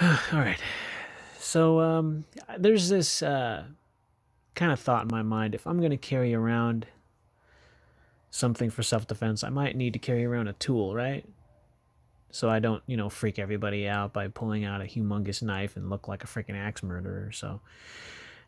All right. So there's this kind of thought in my mind. If I'm going to carry around something for self-defense, I might need to carry around a tool, right? So I don't, freak everybody out by pulling out a humongous knife and look like a freaking axe murderer. So,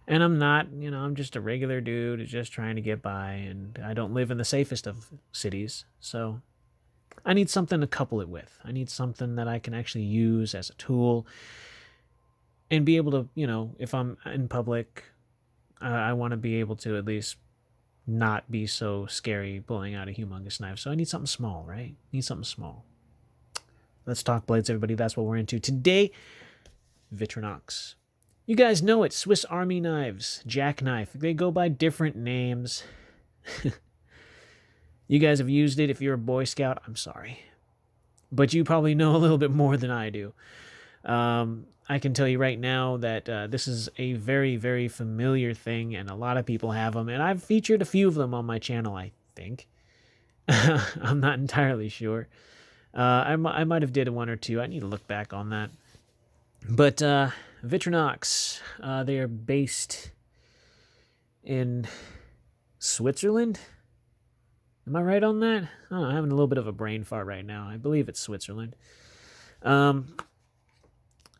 and I'm not, I'm just a regular dude who's just trying to get by, and I don't live in the safest of cities. So I need something to couple it with. I need something that I can actually use as a tool and be able to, if I'm in public, I want to be able to at least not be so scary pulling out a humongous knife. So I need something small, right? Need something small. Let's talk blades, everybody. That's what we're into today. Victorinox. You guys know it. Swiss Army knives, jackknife. They go by different names. You guys have used it. If you're a Boy Scout, I'm sorry. But you probably know a little bit more than I do. I can tell you right now that this is a very, very familiar thing, and a lot of people have them. And I've featured a few of them on my channel, I think. I'm not entirely sure. I might have did one or two. I need to look back on that. But Victorinox, they are based in Switzerland. Am I right on that? Oh, I'm having a little bit of a brain fart right now. I believe it's Switzerland.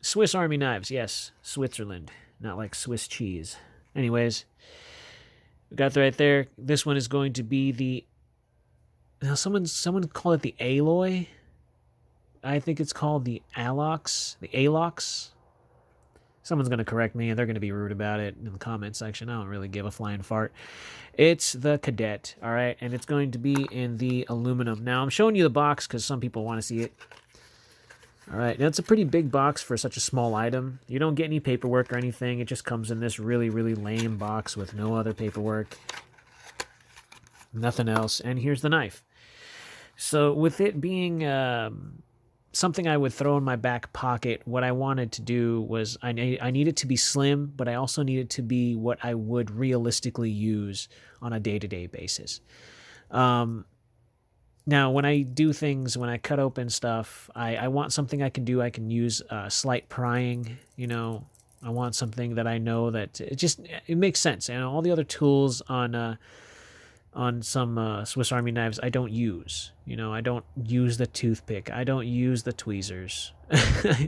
Swiss Army knives, yes, Switzerland, not like Swiss cheese. Anyways, we got that right there. This one is going to be the. Now, someone called it the Aloy. I think it's called the Alox. The Alox. Someone's going to correct me, and they're going to be rude about it in the comment section. I don't really give a flying fart. It's the Cadet, all right? And it's going to be in the aluminum. Now, I'm showing you the box because some people want to see it. All right, now it's a pretty big box for such a small item. You don't get any paperwork or anything. It just comes in this really, really lame box with no other paperwork. Nothing else. And here's the knife. So with it being something I would throw in my back pocket, what I wanted to do was I need it to be slim, but I also need it to be what I would realistically use on a day-to-day basis. Now, when I do things, when I cut open stuff, I want something I can do. I can use slight prying, I want something that I know that it makes sense. And all the other tools on some Swiss Army knives I don't use. I don't use the toothpick. I don't use the tweezers.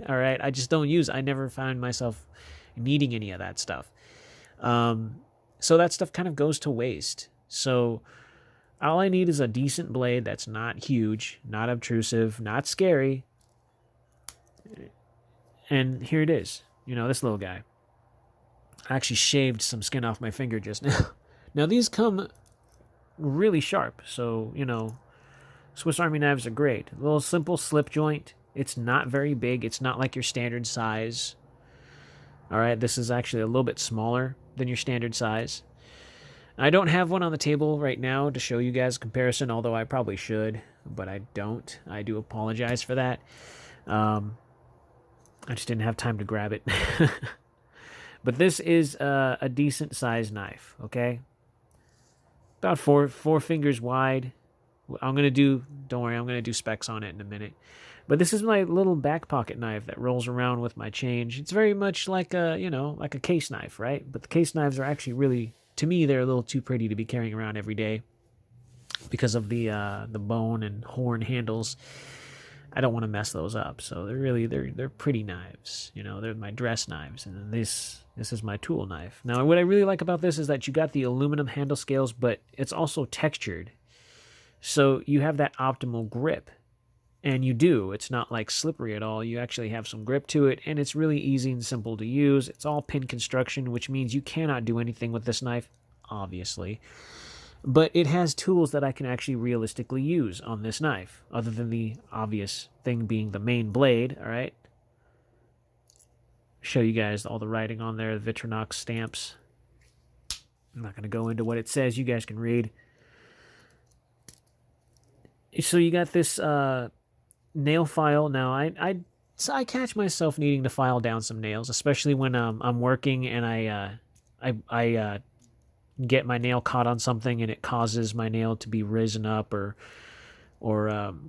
All right, I just don't use. I never find myself needing any of that stuff. So that stuff kind of goes to waste. So all I need is a decent blade that's not huge, not obtrusive, not scary. And here it is. This little guy. I actually shaved some skin off my finger just now. Now, these come really sharp, so, Swiss Army knives are great. A little simple slip joint. It's not very big. It's not like your standard size. All right, this is actually a little bit smaller than your standard size. I don't have one on the table right now to show you guys a comparison, although I probably should, but I don't. I do apologize for that. I just didn't have time to grab it. But this is a decent sized knife, okay? About four fingers wide. Don't worry, I'm going to do specs on it in a minute. But this is my little back pocket knife that rolls around with my change. It's very much like like a case knife, right? But the case knives are actually really, to me, they're a little too pretty to be carrying around every day because of the bone and horn handles. I don't want to mess those up. So they're pretty knives. They're my dress knives, and this is my tool knife. Now, what I really like about this is that you got the aluminum handle scales, but it's also textured. So you have that optimal grip. And you do. It's not like slippery at all. You actually have some grip to it, and it's really easy and simple to use. It's all pin construction, which means you cannot do anything with this knife, obviously. But it has tools that I can actually realistically use on this knife, other than the obvious thing being the main blade, all right? Show you guys all the writing on there, the Victorinox stamps. I'm not going to go into what it says. You guys can read. So you got this nail file. Now, I catch myself needing to file down some nails, especially when I'm working and I get my nail caught on something and it causes my nail to be risen up or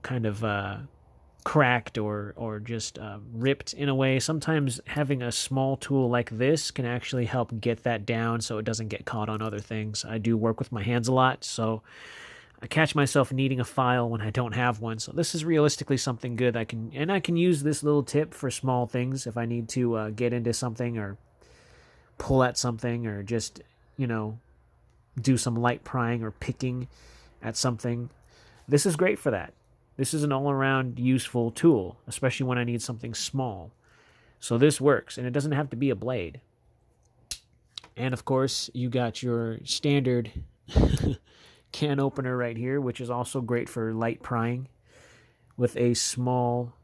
kind of cracked or just ripped in a way. Sometimes having a small tool like this can actually help get that down so it doesn't get caught on other things. I do work with my hands a lot, so I catch myself needing a file when I don't have one. So this is realistically something good. I can use this little tip for small things if I need to get into something or pull at something or just, do some light prying or picking at something. This is great for that. This is an all-around useful tool, especially when I need something small. So this works, and it doesn't have to be a blade. And of course, you got your standard can opener right here, which is also great for light prying with a small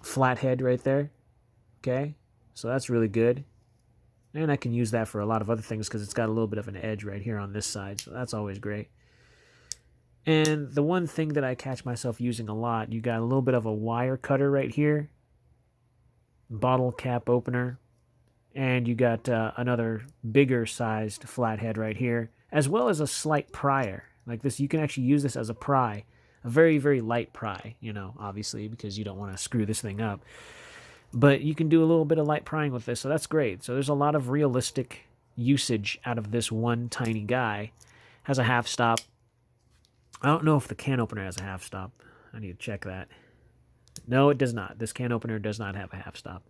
flathead right there. Okay, so that's really good. And I can use that for a lot of other things because it's got a little bit of an edge right here on this side, so that's always great. And the one thing that I catch myself using a lot, you got a little bit of a wire cutter right here, bottle cap opener, and you got another bigger sized flathead right here, as well as a slight prier. Like this, you can actually use this as a pry, a very, very light pry, obviously, because you don't want to screw this thing up. But you can do a little bit of light prying with this, so that's great. So there's a lot of realistic usage out of this one tiny guy. Has a half stop. I don't know if the can opener has a half stop. I need to check that. No, it does not. This can opener does not have a half stop.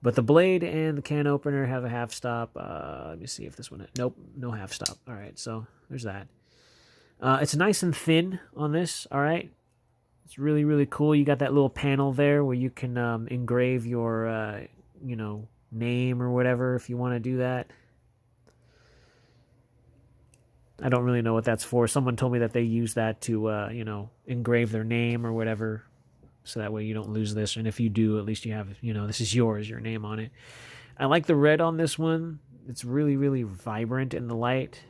But the blade and the can opener have a half stop. Let me see if this one... Nope, no half stop. All right, so there's that. It's nice and thin on this, all right? It's really, really cool. You got that little panel there where you can engrave your, name or whatever if you want to do that. I don't really know what that's for. Someone told me that they use that to, engrave their name or whatever. So that way you don't lose this. And if you do, at least you have, this is yours, your name on it. I like the red on this one. It's really, really vibrant in the light.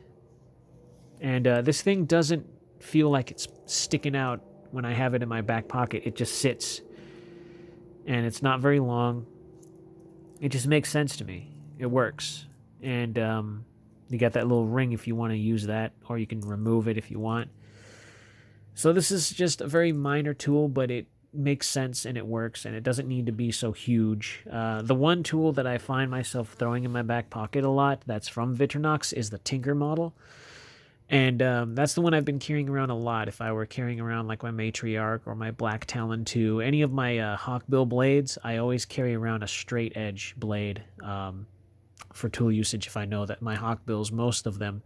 And this thing doesn't feel like it's sticking out when I have it in my back pocket. It just sits. And it's not very long. It just makes sense to me. It works. And you got that little ring if you want to use that. Or you can remove it if you want. So this is just a very minor tool, but it makes sense and it works, and it doesn't need to be so huge. The one tool that I find myself throwing in my back pocket a lot that's from Victorinox is the Tinker model. And that's the one I've been carrying around a lot. If I were carrying around like my Matriarch or my Black Talon 2, any of my Hawkbill blades, I always carry around a straight edge blade for tool usage. If I know that my Hawkbills, most of them,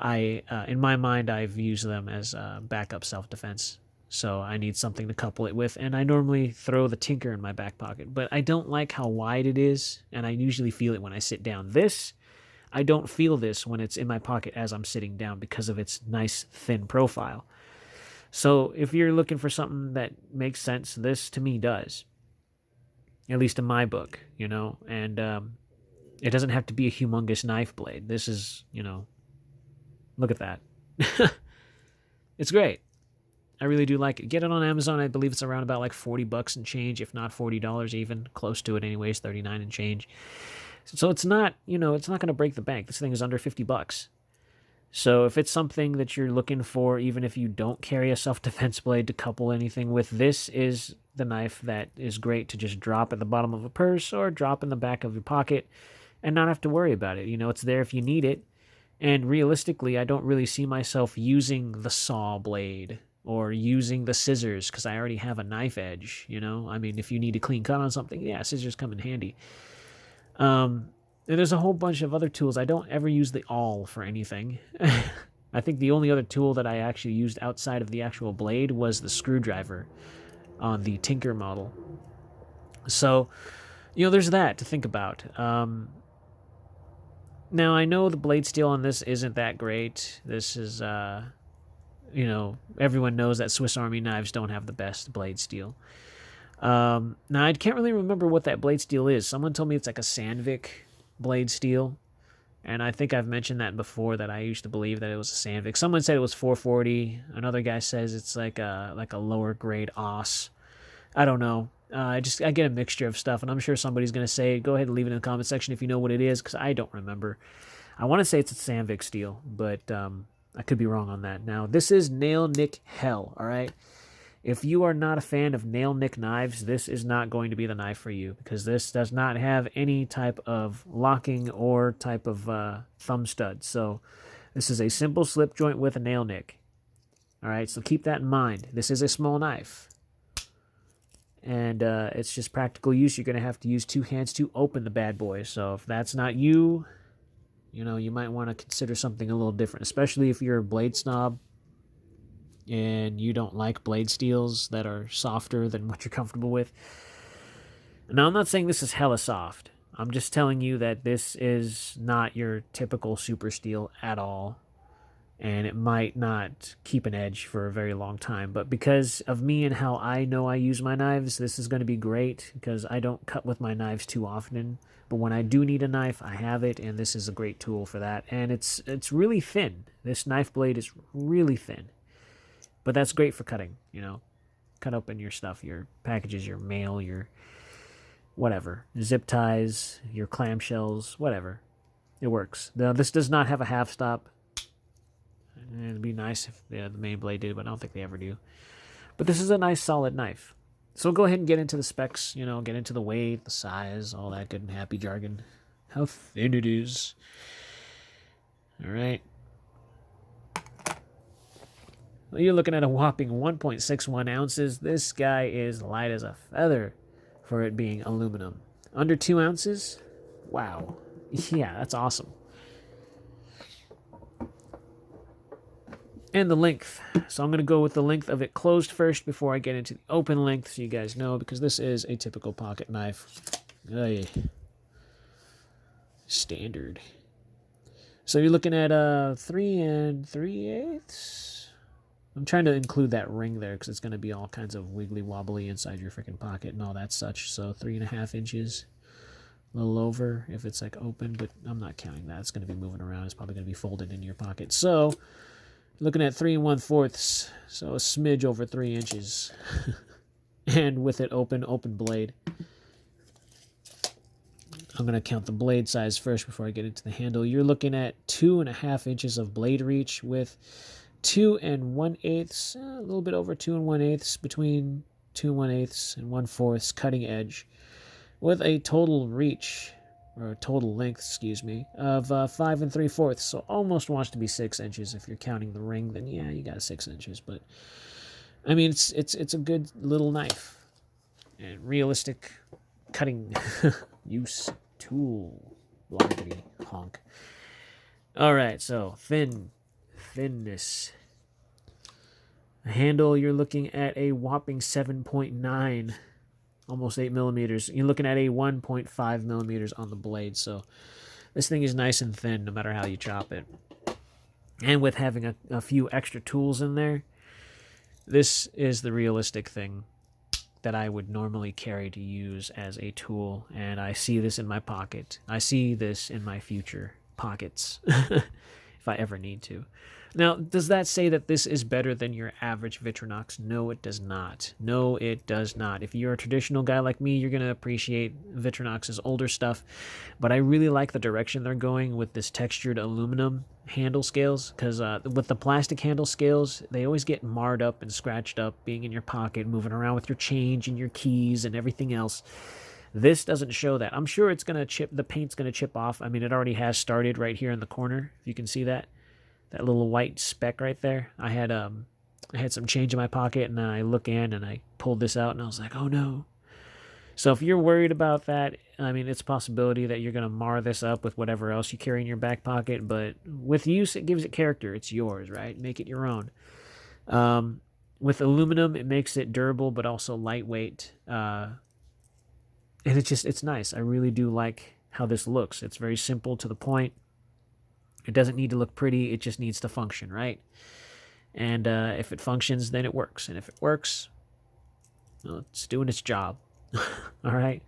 in my mind, I've used them as backup self-defense. So I need something to couple it with, and I normally throw the Tinker in my back pocket. But I don't like how wide it is, and I usually feel it when I sit down. This, I don't feel this when it's in my pocket as I'm sitting down because of its nice thin profile. So if you're looking for something that makes sense, this to me does. At least in my book, and it doesn't have to be a humongous knife blade. This is, look at that. It's great. I really do like it. Get it on Amazon. I believe it's around about like $40 and change, if not $40 even. Close to it anyways, 39 and change. So it's not, it's not going to break the bank. This thing is under $50. So if it's something that you're looking for, even if you don't carry a self-defense blade to couple anything with, this is the knife that is great to just drop at the bottom of a purse or drop in the back of your pocket and not have to worry about it. It's there if you need it. And realistically, I don't really see myself using the saw blade or using the scissors because I already have a knife edge, I mean, if you need a clean cut on something, yeah, scissors come in handy. And there's a whole bunch of other tools. I don't ever use the awl for anything. I think the only other tool that I actually used outside of the actual blade was the screwdriver on the Tinker model. So, there's that to think about. Now, I know the blade steel on this isn't that great. This is... everyone knows that Swiss Army knives don't have the best blade steel. Now, I can't really remember what that blade steel is. Someone told me it's like a Sandvik blade steel, and I think I've mentioned that before, that I used to believe that it was a Sandvik. Someone said it was 440. Another guy says it's like a lower grade OS. I don't know. I get a mixture of stuff, and I'm sure somebody's going to say, go ahead and leave it in the comment section if you know what it is, because I don't remember. I want to say it's a Sandvik steel, but I could be wrong on that. Now, this is nail nick hell, all right? If you are not a fan of nail nick knives, this is not going to be the knife for you, because this does not have any type of locking or type of thumb stud. So this is a simple slip joint with a nail nick. All right, so keep that in mind. This is a small knife. And it's just practical use. You're going to have to use 2 hands to open the bad boy. So if that's not you, you know, you might want to consider something a little different, especially if you're a blade snob and you don't like blade steels that are softer than what you're comfortable with. Now, I'm not saying this is hella soft. I'm just telling you that this is not your typical super steel at all, and it might not keep an edge for a very long time. But because of me and how I know I use my knives, this is going to be great, because I don't cut with my knives too often. But when I do need a knife, I have it, and this is a great tool for that. And it's really thin. This knife blade is really thin. But that's great for cutting, you know. Cut open your stuff, your packages, your mail, your whatever. Zip ties, your clamshells, whatever. It works. Now, this does not have a half stop. It'd be nice if the main blade did, but I don't think they ever do. But this is a nice, solid knife. So go ahead and get into the specs, you know, get into the weight, the size, all that good and happy jargon. How thin it is. All right. Well, you're looking at a whopping 1.61 ounces. This guy is light as a feather for it being aluminum. Under 2 ounces? Wow. Yeah, that's awesome. And the length. So I'm going to go with the length of it closed first before I get into the open length, so you guys know, because this is a typical pocket knife. Standard. So you're looking at 3 3/8. I'm trying to include that ring there because it's going to be all kinds of wiggly wobbly inside your freaking pocket and all that such. So 3.5 inches, a little over if it's like open, but I'm not counting that. It's going to be moving around. It's probably going to be folded into your pocket. So looking at 3 1/4, so a smidge over 3 inches. And with it open blade. I'm going to count the blade size first before I get into the handle. You're looking at 2.5 inches of blade reach with 2 1/8, a little bit over 2 1/8, between 2 1/8 and 1/4 cutting edge, with a total reach, or total length, excuse me, of 5 3/4. So almost wants to be 6 inches. If you're counting the ring, then yeah, you got 6 inches. But I mean, it's a good little knife and realistic cutting use tool. Blockety honk. All right, so thinness. The handle, you're looking at a whopping 7.9, almost 8 millimeters. You're looking at a 1.5 millimeters on the blade. So this thing is nice and thin no matter how you chop it. And with having a few extra tools in there, this is the realistic thing that I would normally carry to use as a tool. And I see this in my pocket. I see this in my future pockets if I ever need to. Now, does that say that this is better than your average Victorinox? No, it does not. No, it does not. If you're a traditional guy like me, you're going to appreciate Victorinox's older stuff. But I really like the direction they're going with this textured aluminum handle scales, because with the plastic handle scales, they always get marred up and scratched up, being in your pocket, moving around with your change and your keys and everything else. This doesn't show that. I'm sure it's going to chip, the paint's going to chip off. I mean, it already has started right here in the corner, if you can see that. That little white speck right there. I had some change in my pocket, and I look in and I pulled this out, and I was like, oh no. So if you're worried about that, I mean, it's a possibility that you're going to mar this up with whatever else you carry in your back pocket, but with use, it gives it character. It's yours, right? Make it your own. With aluminum, it makes it durable, but also lightweight. And it's nice. I really do like how this looks. It's very simple, to the point. It doesn't need to look pretty. It just needs to function, right? And if it functions, then it works. And if it works, well, it's doing its job. All right.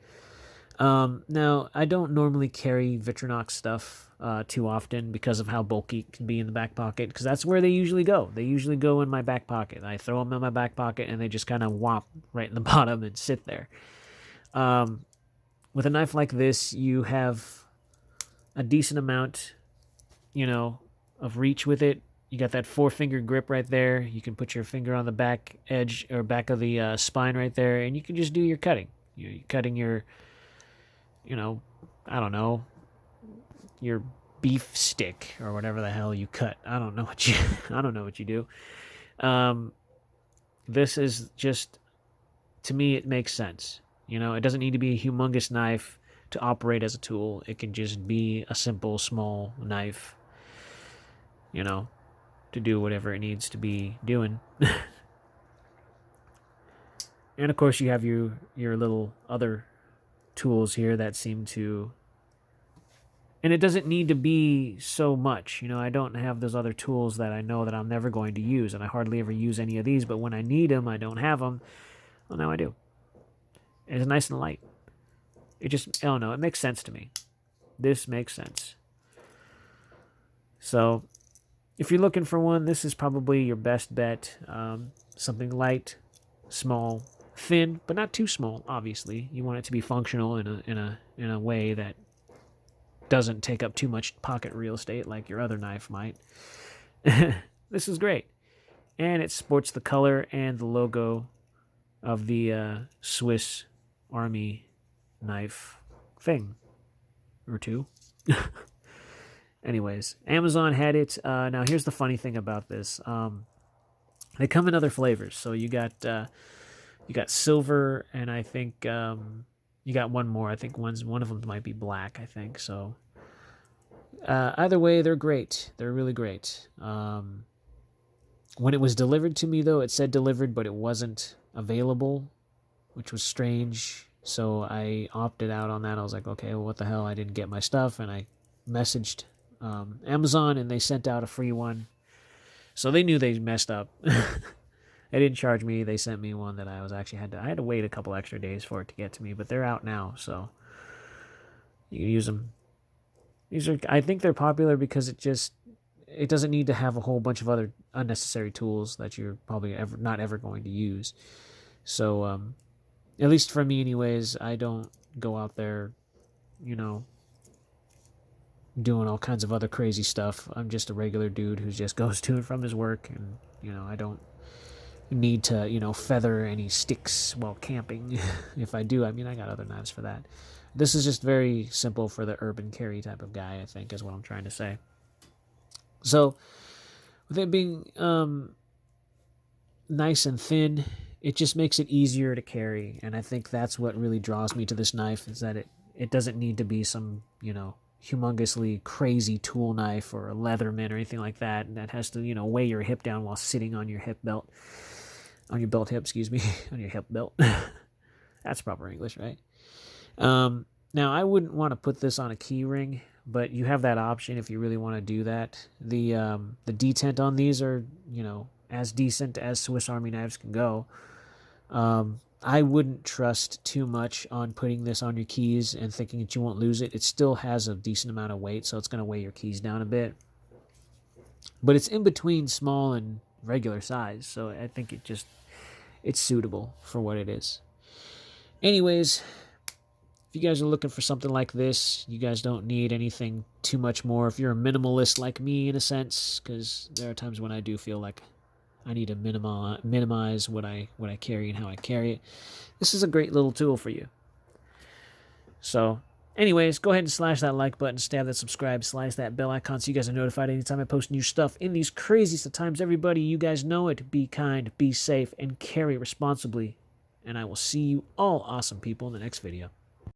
Now, I don't normally carry Victorinox stuff too often because of how bulky it can be in the back pocket, because that's where they usually go. They usually go in my back pocket. I throw them in my back pocket, and they just kind of whop right in the bottom and sit there. With a knife like this, you have a decent amount, of reach with it. You got that 4-finger grip right there. You can put your finger on the back edge or back of the spine right there, and you can just do your cutting. You're cutting your, I don't know, your beef stick or whatever the hell you cut. I don't know what you, I don't know what you do. This is just, to me, it makes sense. It doesn't need to be a humongous knife to operate as a tool. It can just be a simple, small knife, to do whatever it needs to be doing. And of course, you have your little other tools here that seem to, and it doesn't need to be so much. I don't have those other tools that I know that I'm never going to use, and I hardly ever use any of these, but when I need them, I don't have them. Well, now I do. It's nice and light. It just, I don't know, it makes sense to me. This makes sense. So, if you're looking for one, this is probably your best bet. Something light, small, thin, but not too small. Obviously, you want it to be functional in a way that doesn't take up too much pocket real estate like your other knife might. This is great, and it sports the color and the logo of the Swiss Army knife thing or two. Anyways, Amazon had it. Now, here's the funny thing about this. They come in other flavors. So you got silver, and I think you got one more. I think one of them might be black, I think. So either way, they're great. They're really great. When it was delivered to me, though, it said delivered, but it wasn't available, which was strange. So I opted out on that. I was like, okay, well, what the hell? I didn't get my stuff, and I messaged Amazon, and they sent out a free one. So they knew they messed up. They didn't charge me. They sent me one that I had to wait a couple extra days for it to get to me, but they're out now, so you can use them. I think they're popular because it doesn't need to have a whole bunch of other unnecessary tools that you're probably not ever going to use. So, at least for me anyways, I don't go out there, doing all kinds of other crazy stuff. I'm just a regular dude who just goes to and from his work, and, I don't need to, feather any sticks while camping. If I do, I got other knives for that. This is just very simple for the urban carry type of guy, I think, is what I'm trying to say. So, with it being nice and thin, it just makes it easier to carry, and I think that's what really draws me to this knife, is that it doesn't need to be some, humongously crazy tool knife or a Leatherman or anything like that, and that has to, weigh your hip down while sitting on your hip belt. On your belt hip, excuse me. On your hip belt. That's proper English, right? Now, I wouldn't want to put this on a key ring, but you have that option if you really want to do that. The detent on these are, as decent as Swiss Army knives can go. I wouldn't trust too much on putting this on your keys and thinking that you won't lose it. It still has a decent amount of weight, so it's going to weigh your keys down a bit. But it's in between small and regular size, so I think it's suitable for what it is. Anyways, if you guys are looking for something like this, you guys don't need anything too much more. If you're a minimalist like me, in a sense, because there are times when I do feel like I need to minimize what I carry and how I carry it, this is a great little tool for you. So, anyways, go ahead and slash that like button, stab that subscribe, slash that bell icon so you guys are notified anytime I post new stuff in these craziest of times. Everybody, you guys know it. Be kind, be safe, and carry responsibly. And I will see you all awesome people in the next video.